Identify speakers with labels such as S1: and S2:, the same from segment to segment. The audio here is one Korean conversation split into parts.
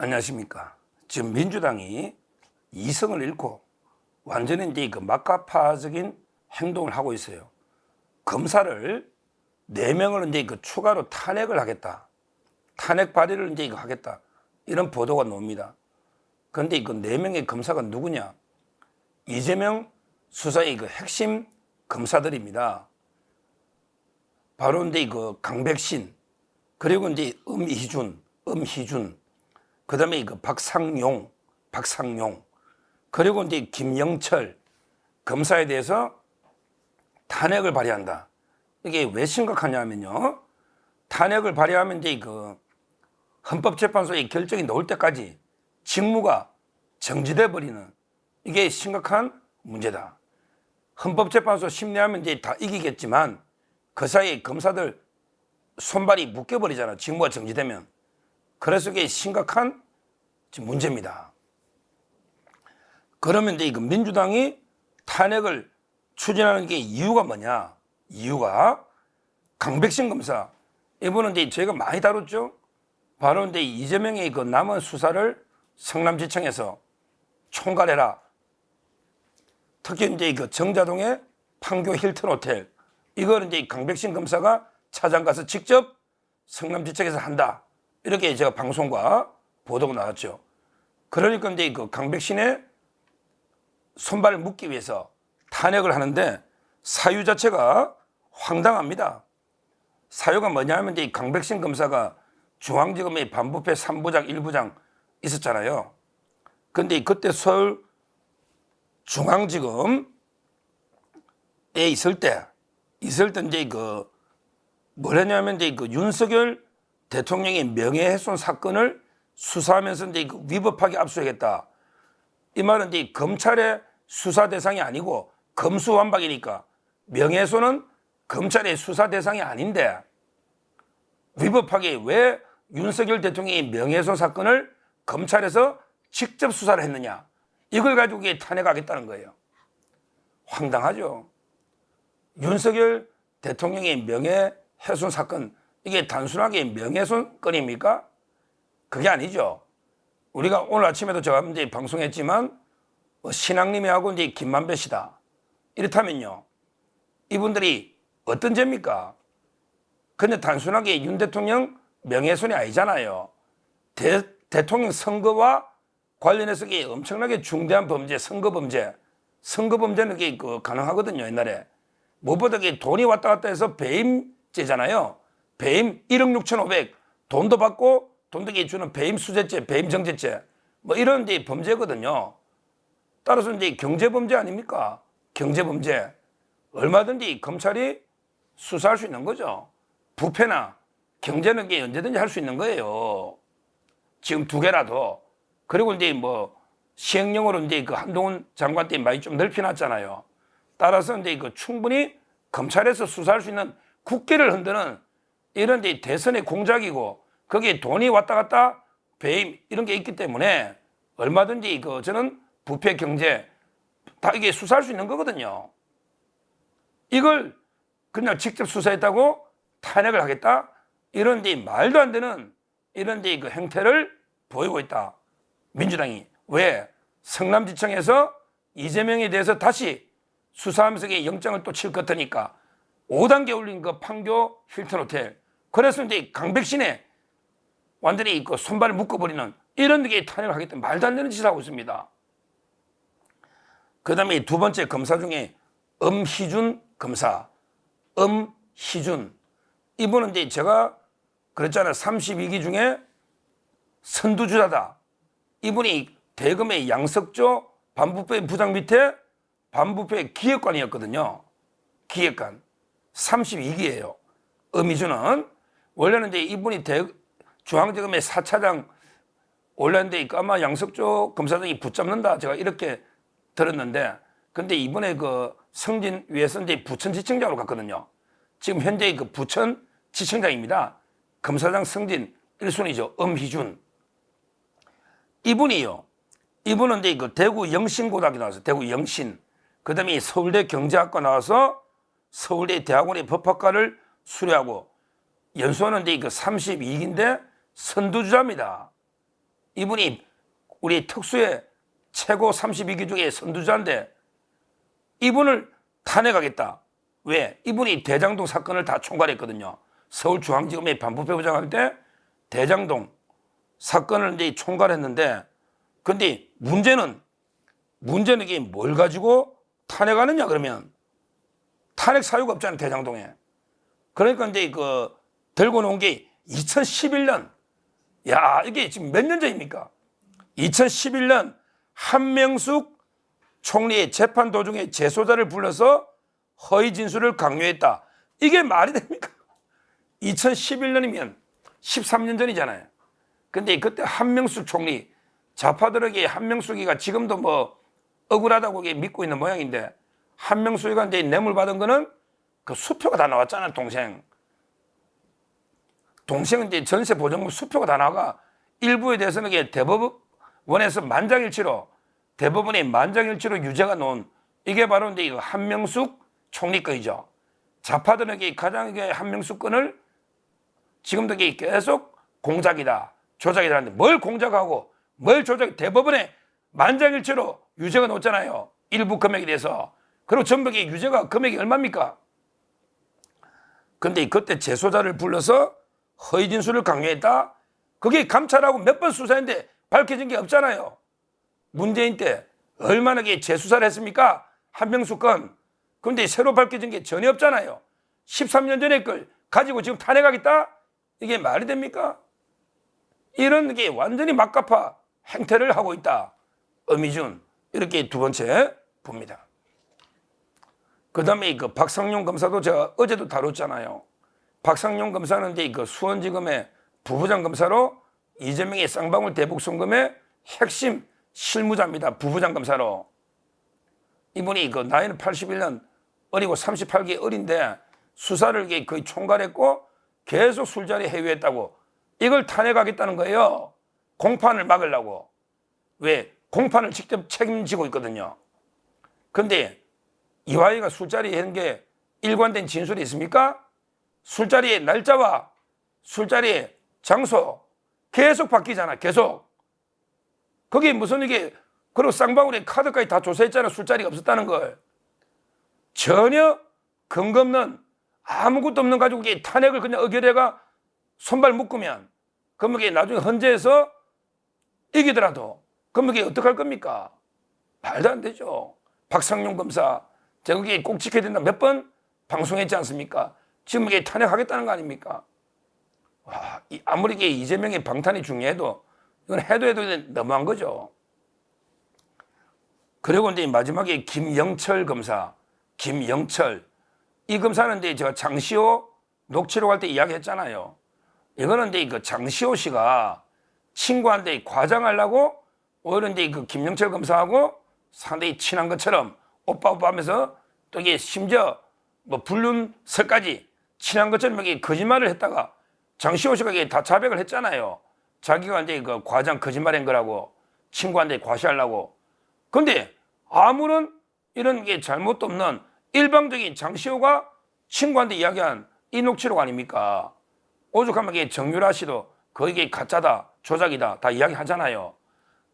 S1: 안녕하십니까. 지금 민주당이 이성을 잃고 완전히 이제 그 막가파적인 행동을 하고 있어요. 검사를 4명을 이제 그 추가로 탄핵을 하겠다. 탄핵 발의를 이제 하겠다. 이런 보도가 나옵니다. 그런데 그 4명의 검사가 누구냐? 이재명 수사의 그 핵심 검사들입니다. 바로 이제 그 강백신, 그리고 이제 음희준, 그 다음에 그 박상용, 그리고 이제 김영철 검사에 대해서 탄핵을 발의한다. 이게 왜 심각하냐면요. 탄핵을 발의하면 이제 그 헌법재판소의 결정이 나올 때까지 직무가 정지돼 버리는 이게 심각한 문제다. 헌법재판소 심리하면 이제 다 이기겠지만 그 사이에 검사들 손발이 묶여버리잖아. 직무가 정지되면. 그래서 이게 심각한 문제입니다. 그러면 이제 민주당이 탄핵을 추진하는 게 이유가 뭐냐? 이유가 강백신 검사. 이분은 이제 저희가 많이 다뤘죠. 바로 이제 이재명의 그 남은 수사를 성남지청에서 총괄해라. 특히 이제 그 정자동의 판교 힐튼 호텔. 이걸 이제 강백신 검사가 차장 가서 직접 성남지청에서 한다. 이렇게 제가 방송과 보도가 나왔죠. 그러니까 이제 그 강백신의 손발을 묶기 위해서 탄핵을 하는데 사유 자체가 황당합니다. 사유가 뭐냐면 이제 강백신 검사가 중앙지검의 반부패 3부장, 1부장 있었잖아요. 근데 그때 서울 중앙지검에 있을 때 이제 그 뭐랬냐면 이제 그 윤석열 대통령의 명예훼손 사건을 수사하면서 이제 그 위법하게 압수하겠다. 이 말은 이제 검찰의 수사 대상이 아니고 검수완박이니까 명예훼손은 검찰의 수사 대상이 아닌데 위법하게 왜 윤석열 대통령의 명예훼손 사건을 검찰에서 직접 수사를 했느냐. 이걸 가지고 탄핵하겠다는 거예요. 황당하죠. 윤석열 대통령의 명예훼손 사건, 이게 단순하게 명예훼손 건입니까? 그게 아니죠. 우리가 오늘 아침에도 제가 이제 방송했지만 신앙님이 하고 이제 김만배 씨다. 이렇다면요. 이분들이 어떤 죄입니까? 근데 단순하게 윤 대통령 명예훼손이 아니잖아요. 대통령 선거와 관련해서 이게 엄청나게 중대한 범죄, 선거범죄는 이게 가능하거든요, 옛날에. 무엇보다 돈이 왔다 갔다 해서 배임죄잖아요. 배임 1억 6,500 돈도 받고 돈도 주는 배임 수재죄, 배임 정제죄 뭐 이런 이제 범죄거든요. 따라서 이제 경제범죄 아닙니까? 경제범죄. 얼마든지 검찰이 수사할 수 있는 거죠. 부패나 경제는 게 언제든지 할 수 있는 거예요. 지금 2개라도. 그리고 이제 뭐 시행령으로 이제 그 한동훈 장관 때 많이 좀 넓혀놨잖아요. 따라서 이제 그 충분히 검찰에서 수사할 수 있는 국기를 흔드는 이런 이제 대선의 공작이고 거기에 돈이 왔다 갔다 배임 이런 게 있기 때문에 얼마든지 저는 부패 경제 다 이게 수사할 수 있는 거거든요. 이걸 그냥 직접 수사했다고 탄핵을 하겠다? 이런 이제 말도 안 되는 이런 이제 그 행태를 보이고 있다. 민주당이. 왜? 성남지청에서 이재명에 대해서 다시 수사하면서 영장을 또 칠 것 같으니까 5단계 올린 그 판교 힐튼 호텔. 그래서 이제 강백신에 완전히 그 손발을 묶어버리는 이런 게 탄핵을 하겠다. 말도 안 되는 짓을 하고 있습니다. 그 다음에 2번째 검사 중에 음희준 검사. 음희준. 이분은 이제 제가 그랬잖아요. 32기 중에 선두주자다. 이분이 대검의 양석조 반부패 부장 밑에 반부패 기획관이었거든요. 기획관. 32기예요. 음희준은. 원래는 이제 이분이 중앙지검의 4차장 올랐는데 아마 양석조 검사장이 붙잡는다. 제가 이렇게 들었는데 근데 이번에 그 승진 위해서 이제 부천지청장으로 갔거든요. 지금 현재 그 부천지청장입니다. 검사장 승진 1순위죠. 음희준. 이분이요. 이분은 이제 그 대구 영신고등학교 나와서 대구 영신. 그 다음에 서울대 경제학과 나와서 서울대 대학원의 법학과를 수료하고 연수원은 이제 그 32기인데 선두주자입니다. 이분이 우리 특수의 최고 32기 중에 선두자인데 이분을 탄핵하겠다. 왜? 이분이 대장동 사건을 다 총괄했거든요. 서울중앙지검의 반부패부장 할 때 대장동 사건을 이제 총괄했는데, 근데 문제는 이게 뭘 가지고 탄핵하느냐 그러면 탄핵 사유가 없잖아요, 대장동에. 그러니까 이제 들고 놓은 게 2011년. 야, 이게 지금 몇 년 전입니까? 2011년 한명숙 총리의 재판 도중에 재소자를 불러서 허위 진술을 강요했다. 이게 말이 됩니까? 2011년이면 13년 전이잖아요. 근데 그때 한명숙 총리, 좌파들에게 한명숙이가 지금도 뭐 억울하다고 믿고 있는 모양인데, 한명숙이가 이제 뇌물 받은 거는 그 수표가 다 나왔잖아요, 동생은 이제 전세 보증금 수표가 다 나가. 일부에 대해서는 이게 대법원에서 만장일치로, 대법원이 만장일치로 유죄가 나온, 이게 바로 이제 한명숙 총리 거이죠. 좌파들에게 가장 한명숙 건을 지금도 계속 공작이다, 조작이다 하는데 뭘 공작하고 뭘 조작, 대법원에 만장일치로 유죄가 나왔잖아요. 일부 금액에 대해서. 그리고 전부의 유죄가 금액이 얼마입니까? 근데 그때 재소자를 불러서 허위 진술을 강요했다? 그게 감찰하고 몇 번 수사했는데 밝혀진 게 없잖아요. 문재인 때 얼마나 재수사를 했습니까? 한명숙 건. 그런데 새로 밝혀진 게 전혀 없잖아요. 13년 전에 걸 가지고 지금 탄핵하겠다? 이게 말이 됩니까? 이런 게 완전히 막가파 행태를 하고 있다. 엄희준. 이렇게 두 번째 봅니다. 그 다음에 박상용 검사도 제가 어제도 다뤘잖아요. 박상용 검사는 이제 수원지검의 부부장 검사로 이재명의 쌍방울 대북 송금의 핵심 실무자입니다. 부부장 검사로. 이분이 나이는 81년 어리고 38기 어린데 수사를 거의 총괄했고 계속 술자리 회유했다고. 이걸 탄핵하겠다는 거예요. 공판을 막으려고. 왜? 공판을 직접 책임지고 있거든요. 그런데 이화여가 술자리 한 게 일관된 진술이 있습니까? 술자리의 날짜와 술자리의 장소 계속 바뀌잖아. 계속. 거기 무슨 그리고 쌍방울의 카드까지 다 조사했잖아. 술자리가 없었다는 걸. 전혀 근거 없는, 아무것도 없는 가지고 탄핵을 그냥 의결해가 손발 묶으면, 그러면 나중에 헌재에서 이기더라도 그러면 어떡할 겁니까? 말도 안 되죠. 박상용 검사, 제가 그게 꼭 지켜야 된다 몇 번 방송했지 않습니까? 지금 이게 탄핵하겠다는 거 아닙니까? 와, 아무리 이재명의 방탄이 중요해도 이건 해도 너무한 거죠. 그리고 이제 마지막에 김영철 검사, 김영철. 이 검사는 이제 제가 장시호 녹취록 할 때 이야기했잖아요. 이거는 이제 장시호 씨가 친구한테 과장하려고 오히려 이제 김영철 검사하고 상당히 친한 것처럼 오빠 하면서 또 이게 심지어 뭐 불륜설까지 친한 것처럼 이게 거짓말을 했다가 장시호 씨가 다 자백을 했잖아요. 자기가 이제 과장 거짓말한 거라고, 친구한테 과시하려고. 근데 아무런 이런 게 잘못도 없는 일방적인 장시호가 친구한테 이야기한 이 녹취록 아닙니까? 오죽하면 정유라 씨도 거기에 가짜다, 조작이다 다 이야기하잖아요.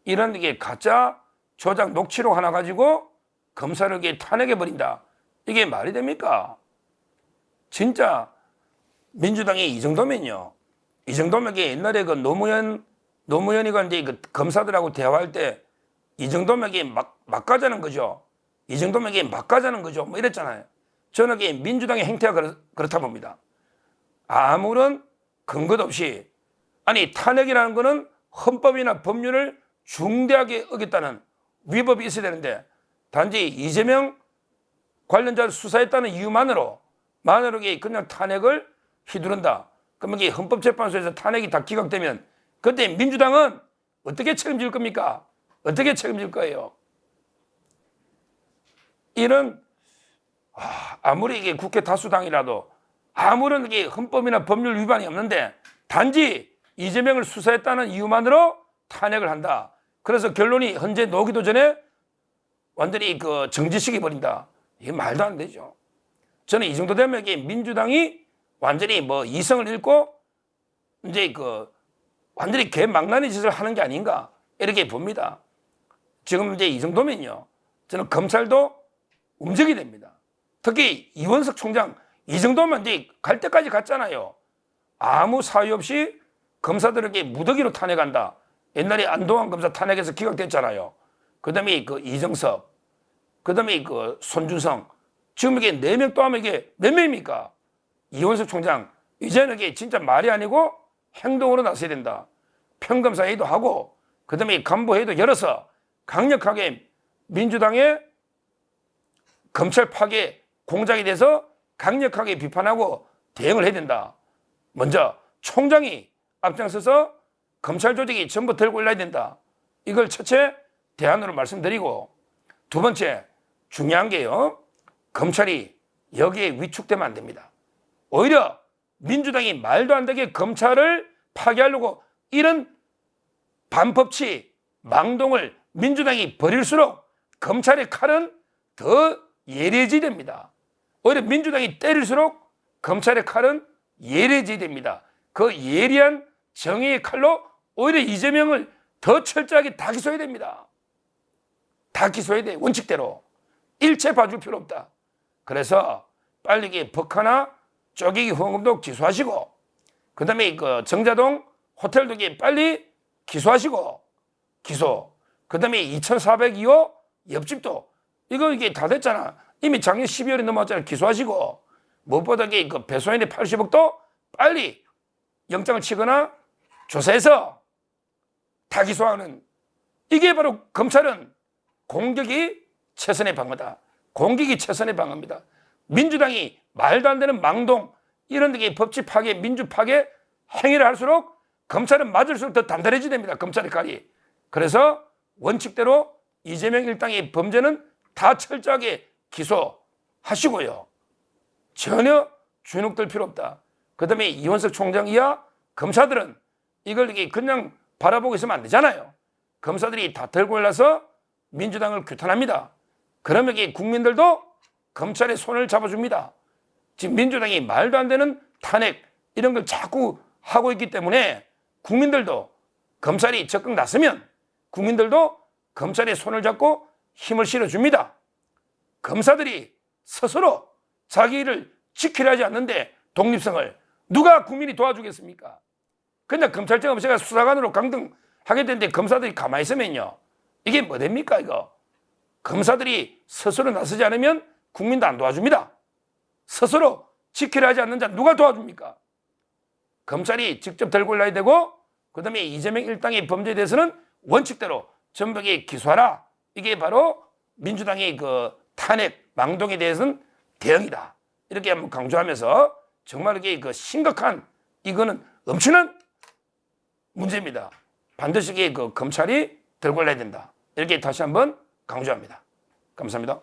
S1: 이런 가짜 조작 녹취록 하나 가지고 검사를 탄핵해버린다. 이게 말이 됩니까? 진짜 민주당이 이 정도면요. 이 정도면 옛날에 노무현이가 이제 검사들하고 대화할 때 이 정도면 막 가자는 거죠. 이 정도면 막 가자는 거죠. 뭐 이랬잖아요. 저는 민주당의 행태가 그렇다 봅니다. 아무런 근거도 없이, 아니 탄핵이라는 거는 헌법이나 법률을 중대하게 어겼다는 위법이 있어야 되는데 단지 이재명 관련자를 수사했다는 이유만으로 그냥 탄핵을 휘두른다. 그러면 헌법재판소에서 탄핵이 다 기각되면 그때 민주당은 어떻게 책임질 겁니까? 어떻게 책임질 거예요? 이런 아무리 국회 다수당이라도 아무런 헌법이나 법률 위반이 없는데 단지 이재명을 수사했다는 이유만으로 탄핵을 한다. 그래서 결론이 헌재 나오기도 전에 완전히 정지시켜 버린다. 이게 말도 안 되죠. 저는 이 정도 되면 민주당이 완전히 이성을 잃고 이제 완전히 개망나니 짓을 하는 게 아닌가 이렇게 봅니다. 지금 이제 이 정도면요, 저는 검찰도 움직이 됩니다. 특히 이원석 총장 이 정도면 이제 갈 때까지 갔잖아요. 아무 사유 없이 검사들에게 무더기로 탄핵한다. 옛날에 안동환 검사 탄핵에서 기각됐잖아요. 그다음에 그 이정섭, 그다음에 그 손준성, 지금 이게 4명 또 하면 이게 몇 명입니까? 이원석 총장 이제는 이게 진짜 말이 아니고 행동으로 나서야 된다. 평검사회의도 하고 그다음에 간부회의도 열어서 강력하게 민주당의 검찰 파괴 공작에 대해서 강력하게 비판하고 대응을 해야 된다. 먼저 총장이 앞장서서 검찰 조직이 전부 들고 일어나야 된다. 이걸 첫째 대안으로 말씀드리고, 두 번째 중요한 게요, 검찰이 여기에 위축되면 안 됩니다. 오히려 민주당이 말도 안 되게 검찰을 파괴하려고 이런 반법치 망동을 민주당이 벌일수록 검찰의 칼은 더 예리해지됩니다. 오히려 민주당이 때릴수록 검찰의 칼은 예리해지됩니다. 그 예리한 정의의 칼로 오히려 이재명을 더 철저하게 다 기소해야 됩니다. 다 기소해야 돼. 원칙대로. 일체 봐줄 필요 없다. 그래서 빨리 법하나 쪼개기 후원금도 기소하시고, 그 다음에 그 정자동 호텔도 빨리 기소하시고, 기소. 그 다음에 2402호 옆집도 이게 다 됐잖아. 이미 작년 12월에 넘어왔잖아. 기소하시고, 무엇보다 그 배소연의 80억도 빨리 영장을 치거나 조사해서 다 기소하는, 이게 바로 검찰은 공격이 최선의 방어다. 공격이 최선의 방어입니다. 민주당이 말도 안 되는 망동, 이런 데 법치 파괴, 민주 파괴 행위를 할수록 검찰은 맞을수록 더 단단해지게 됩니다. 검찰의 칼이. 그래서 원칙대로 이재명 일당의 범죄는 다 철저하게 기소하시고요. 전혀 주눅들 필요 없다. 그 다음에 이원석 총장 이하 검사들은 이걸 그냥 바라보고 있으면 안 되잖아요. 검사들이 다 들고 올라서 민주당을 규탄합니다. 그러면 국민들도 검찰의 손을 잡아줍니다. 지금 민주당이 말도 안 되는 탄핵 이런 걸 자꾸 하고 있기 때문에 국민들도 검찰이 적극 나서면 국민들도 검찰의 손을 잡고 힘을 실어줍니다. 검사들이 스스로 자기 일을 지키려 하지 않는데 독립성을 누가 국민이 도와주겠습니까? 그냥 검찰청 없이가 수사관으로 강등하게 되는데 검사들이 가만히 있으면요, 이게 뭐 됩니까 이거? 검사들이 스스로 나서지 않으면 국민도 안 도와줍니다. 스스로 지키려 하지 않는 자 누가 도와줍니까? 검찰이 직접 들고 올라야 되고, 그 다음에 이재명 일당의 범죄에 대해서는 원칙대로 전부 기소하라. 이게 바로 민주당의 그 탄핵 망동에 대해서는 대응이다. 이렇게 한번 강조하면서 정말 이게 그 심각한, 이거는 엄청난 문제입니다. 반드시 그 검찰이 들고 올라야 된다. 이렇게 다시 한번 강조합니다. 감사합니다.